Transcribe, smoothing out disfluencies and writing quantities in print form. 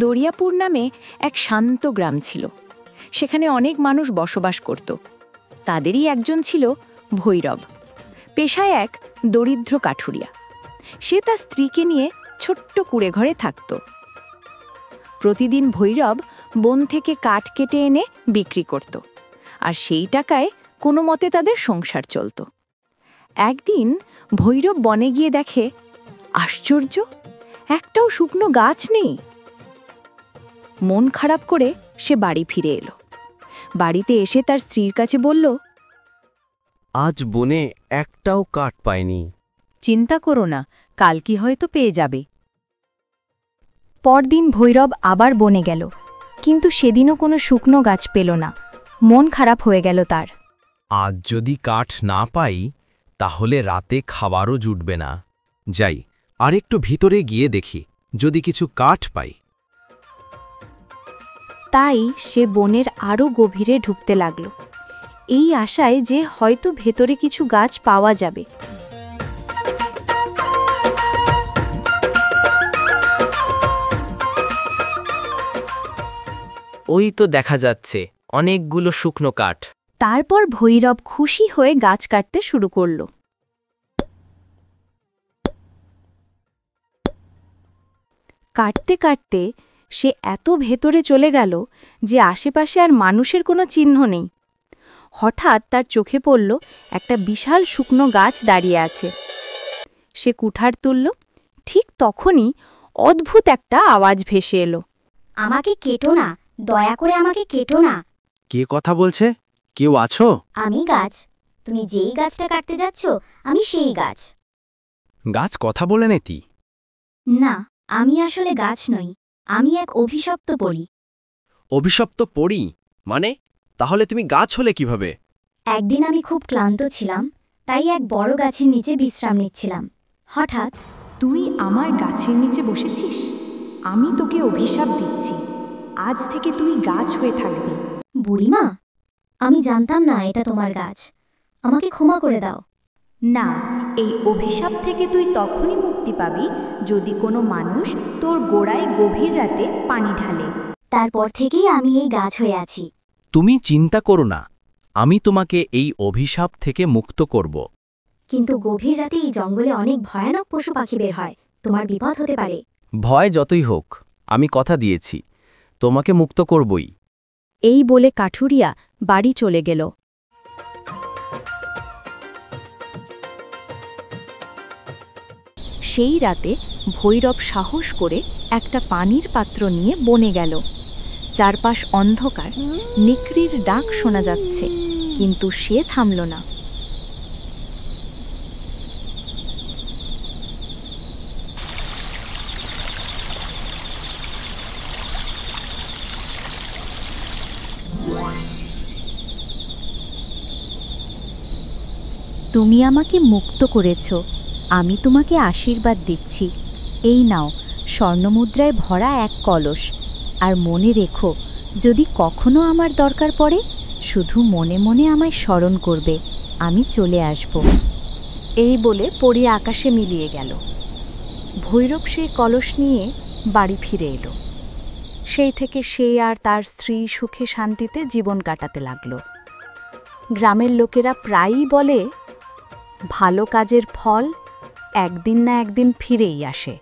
দরিয়াপুর নামে এক শান্ত গ্রাম ছিল। সেখানে অনেক মানুষ বসবাস করত। তাদেরই একজন ছিল ভৈরব, পেশায় এক দরিদ্র কাঠুরিয়া। সে তার স্ত্রীকে নিয়ে ছোট্ট কুঁড়ে ঘরে থাকত। প্রতিদিন ভৈরব বন থেকে কাঠ কেটে এনে বিক্রি করত, আর সেই টাকায় কোনো মতে তাদের সংসার চলত। একদিন ভৈরব বনে গিয়ে দেখে, আশ্চর্য, একটাও শুকনো গাছ নেই। মন খারাপ করে সে বাড়ি ফিরে এলো। বাড়িতে এসে তার স্ত্রীর কাছে বলল, আজ বনে একটাও কাঠ পাইনি। চিন্তা করো না, কাল কি হয়তো পেয়ে যাবে। পরদিন ভৈরব আবার বনে গেল, কিন্তু সেদিনও কোনো শুকনো গাছ পেল না। মন খারাপ হয়ে গেল তার। আজ যদি কাঠ না পাই তাহলে রাতে খাবারও জুটবে না। যাই, আর একটু ভিতরে গিয়ে দেখি যদি কিছু কাঠ পাই। তাই সে বনের আরও গভীরে ঢুকতে লাগল, এই আশায় যে হয়তো ভেতরে কিছু গাছ পাওয়া যাবে। ওই তো দেখা যাচ্ছে অনেকগুলো শুকনো কাঠ। তারপর ভৈরব খুশি হয়ে গাছ কাটতে শুরু করল। কাটতে কাটতে সে এত ভেতরে চলে গেল যে আশেপাশে আর মানুষের কোনো চিহ্ন নেই। হঠাৎ তার চোখে পড়ল একটা বিশাল শুকনো গাছ দাঁড়িয়ে আছে। সে কুঠার তুলল। ঠিক তখনই অদ্ভুত একটা আওয়াজ ভেসে এলো, আমাকে কেটো না, দয়া করে আমাকে কেটো না। কে কথা বলছে? কেউ আছো? আমি গাছ। তুমি যেই গাছটা কাটতে যাচ্ছ আমি সেই গাছ। গাছ কথা বলে নেতি? না, আমি আসলে গাছ নই, আমি এক অভিশপ্ত পরী। অভিশপ্ত পড়ি মানে? তাহলে তুমি গাছ হলে কিভাবে? একদিন আমি খুব ক্লান্ত ছিলাম, তাই এক বড় গাছের নিচে বিশ্রাম নিচ্ছিলাম। হঠাৎ, তুই আমার গাছের নিচে বসেছিস? আমি তোকে অভিশাপ দিচ্ছি, আজ থেকে তুই গাছ হয়ে থাকবি। বুড়িমা, আমি জানতাম না এটা তোমার গাছ, আমাকে ক্ষমা করে দাও। না, এই অভিশাপ থেকে তুই তখনই মুক্তি পাবি যদি কোনো মানুষ তোর গোড়ায় গভীর রাতে পানি ঢালে। তারপর থেকেই আমি এই গাছ হয়ে আছি। তুমি চিন্তা করো না, আমি তোমাকে এই অভিশাপ থেকে মুক্ত করব। কিন্তু গভীর রাতে এই জঙ্গলে অনেক ভয়ানক পশু পাখি বের হয়, তোমার বিপদ হতে পারে। ভয় যতই হোক, আমি কথা দিয়েছি তোমাকে মুক্ত করবই। এই বলে কাঠুরিয়া বাড়ি চলে গেল। সেই রাতে ভৈরব সাহস করে একটা পানির পাত্র নিয়ে বনে গেল। চারপাশ অন্ধকার, নেকড়ির ডাক শোনা যাচ্ছে, কিন্তু সে থামল না। তুমি আমাকে মুক্ত করেছ, আমি তোমাকে আশীর্বাদ দিচ্ছি। এই নাও স্বর্ণমুদ্রায় ভরা এক কলস, আর মনে রেখো, যদি কখনো আমার দরকার পড়ে শুধু মনে মনে আমায় স্মরণ করবে, আমি চলে আসব। এই বলে পরী আকাশে মিলিয়ে গেল। ভৈরব সেই কলস নিয়ে বাড়ি ফিরে এলো। সেই থেকে সে আর তার স্ত্রী সুখে শান্তিতে জীবন কাটাতে লাগল। গ্রামের লোকেরা প্রায়ই বলে, ভালো কাজের ফল একদিন না একদিন ফিরেই আসে।